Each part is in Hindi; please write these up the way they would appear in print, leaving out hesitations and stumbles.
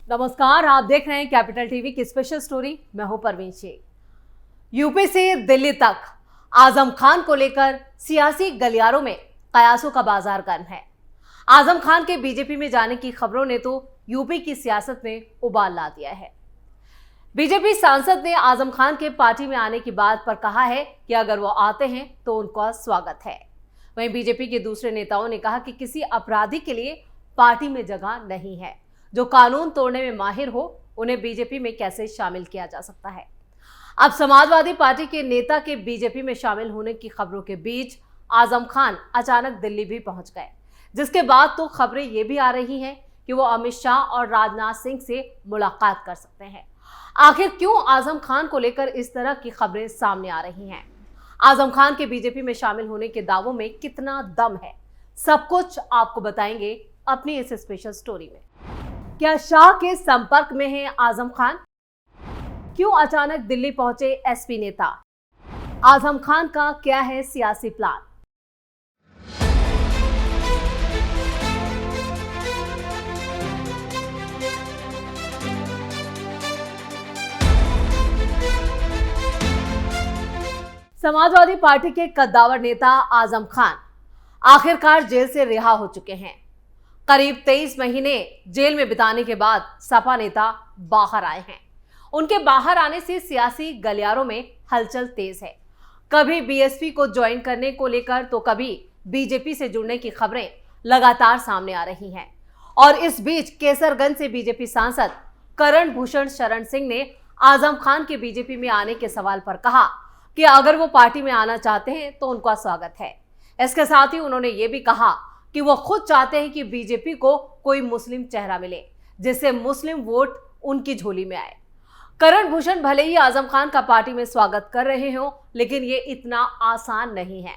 नमस्कार, आप देख रहे हैं कैपिटल टीवी की स्पेशल स्टोरी। मैं हूं परवीन शेख। यूपी से दिल्ली तक आजम खान को लेकर सियासी गलियारों में कयासों का बाजार गर्म है। आजम खान के बीजेपी में जाने की खबरों ने तो यूपी की सियासत में उबाल ला दिया है। बीजेपी सांसद ने आजम खान के पार्टी में आने की बात पर कहा है कि अगर वो आते हैं तो उनका स्वागत है। वहीं बीजेपी के दूसरे नेताओं ने कहा कि किसी अपराधी के लिए पार्टी में जगह नहीं है। जो कानून तोड़ने में माहिर हो उन्हें बीजेपी में कैसे शामिल किया जा सकता है। अब समाजवादी पार्टी के नेता के बीजेपी में शामिल होने की खबरों के बीच आजम खान अचानक दिल्ली भी पहुंच गए, जिसके बाद तो खबरें ये भी आ रही हैं कि वो अमित शाह और राजनाथ सिंह से मुलाकात कर सकते हैं। आखिर क्यों आजम खान को लेकर इस तरह की खबरें सामने आ रही हैं? आजम खान के बीजेपी में शामिल होने के दावों में कितना दम है, सब कुछ आपको बताएंगे अपनी इस स्पेशल स्टोरी में। क्या शाह के संपर्क में है आजम खान? क्यों अचानक दिल्ली पहुंचे एसपी नेता? आजम खान का क्या है सियासी प्लान? समाजवादी पार्टी के कद्दावर नेता आजम खान आखिरकार जेल से रिहा हो चुके हैं। करीब 23 महीने जेल में बिताने के बाद सपा नेता बाहर आए हैं। उनके बाहर आने से सियासी गलियारों में हलचल तेज है। कभी बीएसपी को ज्वाइन करने को लेकर तो कभी बीजेपी से जुड़ने की खबरें लगातार सामने आ रही हैं। और इस बीच केसरगंज से बीजेपी सांसद करण भूषण शरण सिंह ने आजम खान के बीजेपी में आने के सवाल पर कहा कि अगर वो पार्टी में आना चाहते हैं तो उनका स्वागत है। इसके साथ ही उन्होंने ये भी कहा कि वो खुद चाहते हैं कि बीजेपी को कोई मुस्लिम चेहरा मिले, जिससे मुस्लिम वोट उनकी झोली में आए। करण भूषण भले ही आजम खान का पार्टी में स्वागत कर रहे हो, लेकिन ये इतना आसान नहीं है,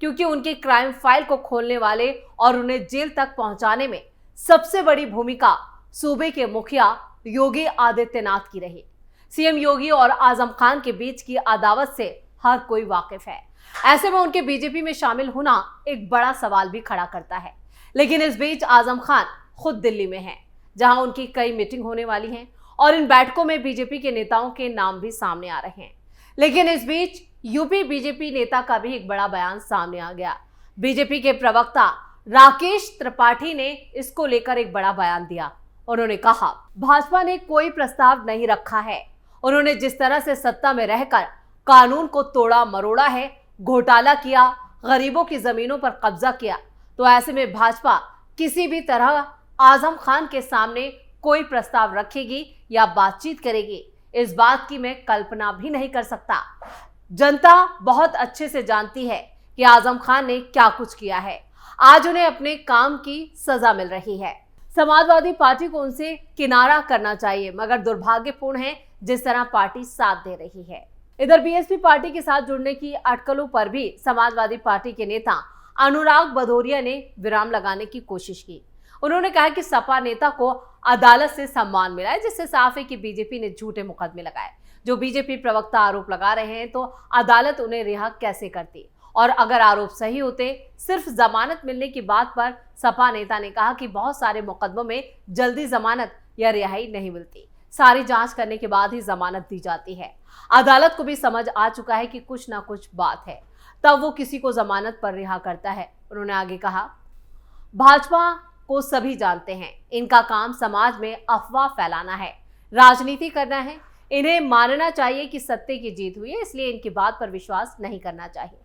क्योंकि उनकी क्राइम फाइल को खोलने वाले और उन्हें जेल तक पहुंचाने में सबसे बड़ी भूमिका सूबे के मुखिया योगी आदित्यनाथ की रही। सीएम योगी और आजम खान के बीच की अदावत से हर कोई वाकिफ है। ऐसे में उनके बीजेपी में शामिल होना एक बड़ा सवाल भी खड़ा करता है। लेकिन इस बीच आजम खान खुद दिल्ली में हैं, जहां उनकी कई मीटिंग होने वाली हैं और इन बैठकों में बीजेपी के नेताओं के नाम भी सामने आ रहे हैं। लेकिन इस बीच यूपी बीजेपी नेता का भी एक बड़ा बयान सामने आ गया। बीजेपी के प्रवक्ता राकेश त्रिपाठी ने इसको लेकर एक बड़ा बयान दिया। उन्होंने कहा, भाजपा ने कोई प्रस्ताव नहीं रखा है। उन्होंने जिस तरह से सत्ता में रहकर कानून को तोड़ा मरोड़ा है, घोटाला किया, गरीबों की जमीनों पर कब्जा किया, तो ऐसे में भाजपा किसी भी तरह आजम खान के सामने कोई प्रस्ताव रखेगी या बातचीत करेगी, इस बात की मैं कल्पना भी नहीं कर सकता। जनता बहुत अच्छे से जानती है कि आजम खान ने क्या कुछ किया है। आज उन्हें अपने काम की सजा मिल रही है। समाजवादी पार्टी को उनसे किनारा करना चाहिए, मगर दुर्भाग्यपूर्ण है जिस तरह पार्टी साथ दे रही है। इधर बीएसपी पार्टी के साथ जुड़ने की अटकलों पर भी समाजवादी पार्टी के नेता अनुराग भदौरिया ने विराम लगाने की कोशिश की। उन्होंने कहा कि सपा नेता को अदालत से सम्मान मिला है, जिससे साफ है कि बीजेपी ने झूठे मुकदमे लगाए। जो बीजेपी प्रवक्ता आरोप लगा रहे हैं तो अदालत उन्हें रिहा कैसे करती, और अगर आरोप सही होते, सिर्फ जमानत मिलने की बात पर सपा नेता ने कहा कि बहुत सारे मुकदमों में जल्दी जमानत या रिहाई नहीं मिलती, सारी जांच करने के बाद ही जमानत दी जाती है। अदालत को भी समझ आ चुका है कि कुछ ना कुछ बात है, तब वो किसी को जमानत पर रिहा करता है। उन्होंने आगे कहा, भाजपा को सभी जानते हैं, इनका काम समाज में अफवाह फैलाना है, राजनीति करना है। इन्हें मानना चाहिए कि सत्य की जीत हुई है, इसलिए इनकी बात पर विश्वास नहीं करना चाहिए।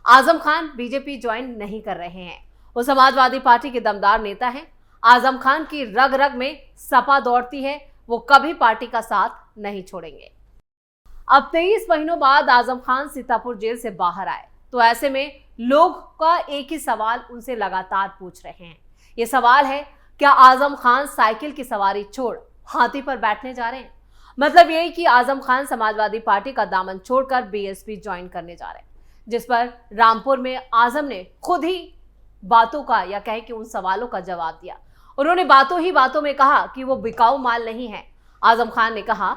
आजम खान बीजेपी ज्वाइन नहीं कर रहे हैं, वो समाजवादी पार्टी के दमदार नेता हैं। आजम खान की रग रग में सपा दौड़ती है, वो कभी पार्टी का साथ नहीं छोड़ेंगे। अब 23 महीनों बाद आजम खान सीतापुर जेल से बाहर आए, तो ऐसे में लोग का एक ही सवाल उनसे लगातार पूछ रहे हैं। ये सवाल है, क्या आजम खान साइकिल की सवारी छोड़ हाथी पर बैठने जा रहे हैं? मतलब यही कि आजम खान समाजवादी पार्टी का दामन छोड़कर बीएसपी ज्वाइन करने जा रहे हैं, जिस पर रामपुर में आजम ने खुद ही बातों का या कहे कि उन सवालों का जवाब दिया। उन्होंने बातों ही बातों में कहा कि वो बिकाऊ माल नहीं है। आजम खान ने कहा,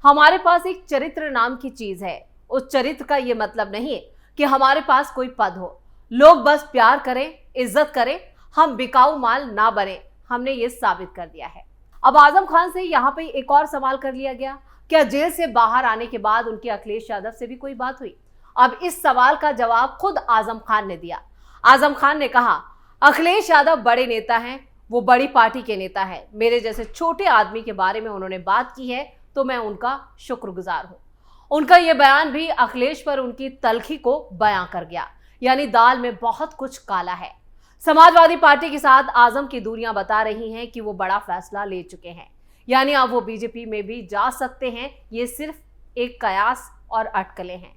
हमारे पास एक चरित्र नाम की चीज है। उस चरित्र का ये मतलब नहीं है कि हमारे पास कोई पद हो, लोग बस प्यार करें, इज्जत करें, हम बिकाऊ माल ना बने। हमने ये साबित कर दिया है। अब आजम खान से यहाँ पे एक और सवाल कर लिया गया, क्या जेल से बाहर आने के बाद उनकी अखिलेश यादव से भी कोई बात हुई? अब इस सवाल का जवाब खुद आजम खान ने दिया। आजम खान ने कहा, अखिलेश यादव बड़े नेता हैं, वो बड़ी पार्टी के नेता है, मेरे जैसे छोटे आदमी के बारे में उन्होंने बात की है तो मैं उनका शुक्रगुजार हूं। उनका यह बयान भी अखिलेश पर उनकी तलखी को बयां कर गया, यानी दाल में बहुत कुछ काला है। समाजवादी पार्टी के साथ आजम की दूरियां बता रही हैं कि वो बड़ा फैसला ले चुके हैं, यानी अब वो बीजेपी में भी जा सकते हैं। ये सिर्फ एक कयास और अटकलें हैं।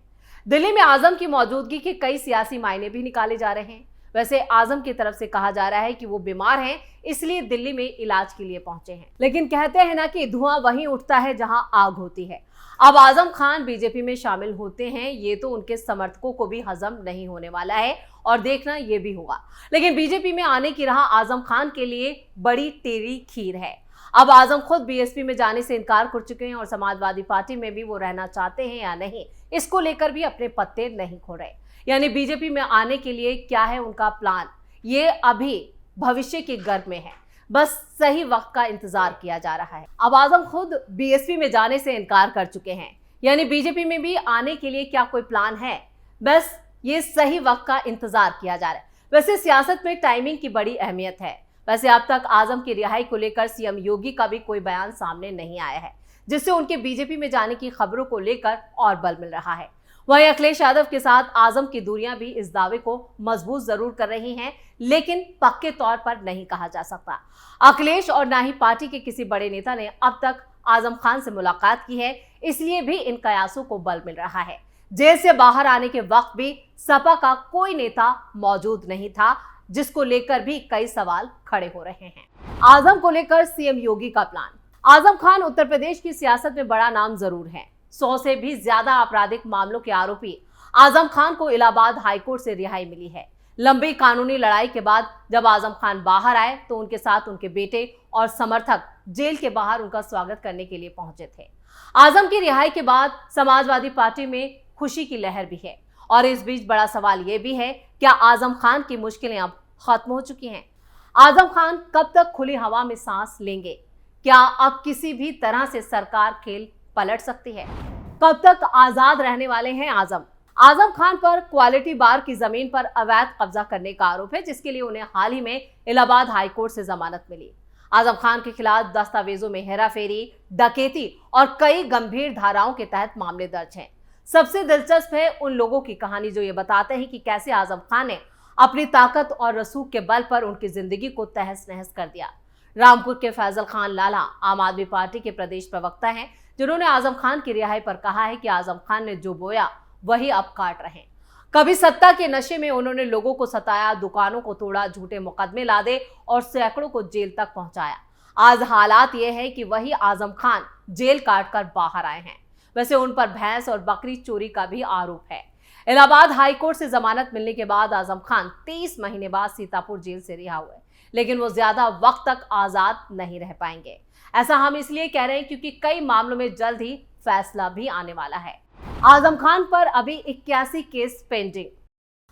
दिल्ली में आजम की मौजूदगी के कई सियासी मायने भी निकाले जा रहे हैं। वैसे आजम की तरफ से कहा जा रहा है कि वो बीमार हैं, इसलिए दिल्ली में इलाज के लिए पहुंचे हैं। लेकिन कहते हैं ना कि धुआं वहीं उठता है जहां आग होती है। अब आजम खान बीजेपी में शामिल होते हैं, ये तो उनके समर्थकों को भी हजम नहीं होने वाला है और देखना ये भी होगा। लेकिन बीजेपी में आने की राह आजम खान के लिए बड़ी टेढ़ी खीर है। अब आजम खुद बीएसपी में जाने से इनकार कर चुके हैं और समाजवादी पार्टी में भी वो रहना चाहते हैं या नहीं, इसको लेकर भी अपने पत्ते नहीं खोल रहे। यानी बीजेपी में आने के लिए क्या है उनका प्लान, ये अभी भविष्य के गर्भ में है, बस सही वक्त का इंतजार किया जा रहा है। अब आजम खुद बीएसपी में जाने से इनकार कर चुके हैं, यानी बीजेपी में भी आने के लिए क्या कोई प्लान है, बस ये सही वक्त का इंतजार किया जा रहा है। वैसे सियासत में टाइमिंग की बड़ी अहमियत है। वैसे अब तक आजम की रिहाई को लेकर सीएम योगी का भी कोई बयान सामने नहीं आया है, जिससे उनके बीजेपी में जाने की खबरों को लेकर और बल मिल रहा है। वहीं अखिलेश यादव के साथ आजम की दूरियां भी इस दावे को मजबूत जरूर कर रही हैं, लेकिन पक्के तौर पर नहीं कहा जा सकता। अखिलेश और ना ही पार्टी के किसी बड़े नेता ने अब तक आजम खान से मुलाकात की है, इसलिए भी इन कयासों को बल मिल रहा है। जेल से बाहर आने के वक्त भी सपा का कोई नेता मौजूद नहीं था, जिसको लेकर भी कई सवाल खड़े हो रहे हैं। आजम को लेकर सीएम योगी का प्लान। आजम खान उत्तर प्रदेश की सियासत में बड़ा नाम जरूर है। 100 से भी ज्यादा आपराधिक मामलों के आरोपी आजम खान को इलाहाबाद हाईकोर्ट से रिहाई मिली है। लंबी कानूनी लड़ाई के बाद जब आजम खान बाहर आए तो उनके साथ उनके बेटे और समर्थक जेल के बाहर उनका स्वागत करने के लिए पहुंचे थे। आजम की रिहाई के बाद समाजवादी पार्टी में खुशी की लहर भी है और इस बीच बड़ा सवाल यह भी है, क्या आजम खान की मुश्किलें अब खत्म हो चुकी हैं? आजम खान कब तक खुली हवा में सांस लेंगे? क्या अब किसी भी तरह से सरकार खेल पलट सकती है? कब तक आजाद रहने वाले हैं आजम? आजम खान पर क्वालिटी बार की जमीन पर अवैध कब्जा करने का आरोप है, जिसके लिए उन्हें हाल ही में इलाहाबाद हाईकोर्ट से जमानत मिली। आजम खान के खिलाफ दस्तावेजों में हेराफेरी, डकैती और कई गंभीर धाराओं के तहत मामले दर्ज हैं। सबसे दिलचस्प है उन लोगों की कहानी जो ये बताते हैं कि कैसे आजम खान ने अपनी ताकत और रसूख के बल पर उनकी जिंदगी को तहस नहस कर दिया। रामपुर के फैजल खान लाला आम आदमी पार्टी के प्रदेश प्रवक्ता हैं, जिन्होंने आजम खान की रिहाई पर कहा है कि आजम खान ने जो बोया वही अब काट रहे हैं। कभी सत्ता के नशे में उन्होंने लोगों को सताया, दुकानों को तोड़ा, झूठे मुकदमे लादे और सैकड़ों को जेल तक पहुंचाया। आज हालात ये है कि वही आजम खान जेल काट कर बाहर आए हैं। वैसे उन पर भैंस और बकरी चोरी का भी आरोप है। इलाहाबाद हाईकोर्ट से जमानत मिलने के बाद आजम खान 23 महीने बाद सीतापुर जेल से रिहा हुए, लेकिन वो ज्यादा वक्त तक आजाद नहीं रह पाएंगे। ऐसा हम इसलिए कह रहे हैं क्योंकि कई मामलों में जल्द ही फैसला भी आने वाला है। आजम खान पर अभी 81 केस पेंडिंग।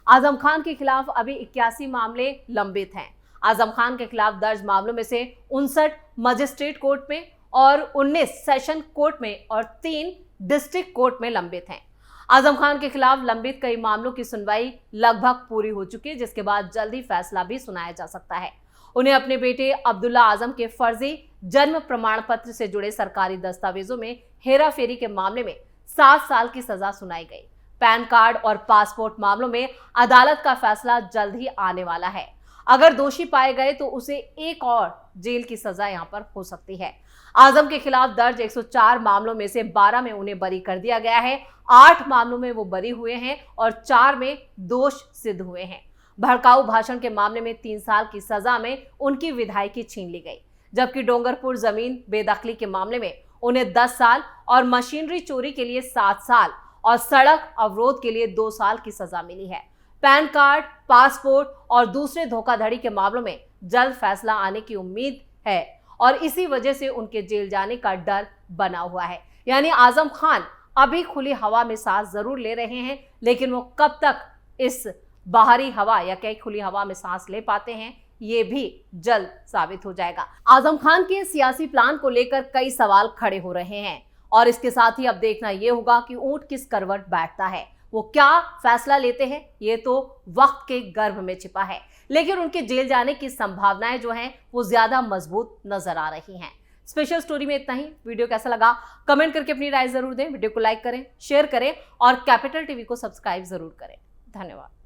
आजम खान के खिलाफ अभी 81 मामले लंबित हैं। आजम खान के खिलाफ दर्ज मामलों में से 59 मजिस्ट्रेट कोर्ट में और 19 सेशन कोर्ट में और 3 डिस्ट्रिक्ट कोर्ट में लंबित हैं। आजम खान के खिलाफ लंबित कई मामलों की सुनवाई लगभग पूरी हो चुकी है, जिसके बाद जल्दी फैसला भी सुनाया जा सकता है। उन्हें अपने बेटे अब्दुल्ला आजम के फर्जी जन्म प्रमाण पत्र से जुड़े सरकारी दस्तावेजों में हेराफेरी के मामले में 7 साल की सजा सुनाई गई। पैन कार्ड और पासपोर्ट मामलों में अदालत का फैसला जल्द ही आने वाला है। अगर दोषी पाए गए तो उसे एक और जेल की सजा यहां पर हो सकती है। आजम के खिलाफ दर्ज 104 मामलों में से 12 में उन्हें बरी कर दिया गया है, 8 मामलों में वो बरी हुए हैं और 4 में दोष सिद्ध हुए हैं। भड़काऊ भाषण के मामले में 3 साल की सजा में उनकी विधायकी छीन ली गई, जबकि डोंगरपुर जमीन बेदखली के मामले में उन्हें 10 साल और मशीनरी चोरी के लिए 7 साल और सड़क अवरोध के लिए 2 साल की सजा मिली है। पैन कार्ड, पासपोर्ट और दूसरे धोखाधड़ी के मामलों में जल्द फैसला आने की उम्मीद है और इसी वजह से उनके जेल जाने का डर बना हुआ है। यानी आजम खान अभी खुली हवा में सांस जरूर ले रहे हैं, लेकिन वो कब तक इस बाहरी हवा या क्या खुली हवा में सांस ले पाते हैं, ये भी जल्द साबित हो जाएगा। आजम खान के सियासी प्लान को लेकर कई सवाल खड़े हो रहे हैं और इसके साथ ही अब देखना यह होगा कि ऊंट किस करवट बैठता है, वो क्या फैसला लेते हैं, ये तो वक्त के गर्भ में छिपा है। लेकिन उनके जेल जाने की संभावनाएं जो हैं वो ज्यादा मजबूत नजर आ रही हैं। स्पेशल स्टोरी में इतना ही। वीडियो कैसा लगा कमेंट करके अपनी राय जरूर दें। वीडियो को लाइक करें, शेयर करें और कैपिटल टीवी को सब्सक्राइब जरूर करें। धन्यवाद।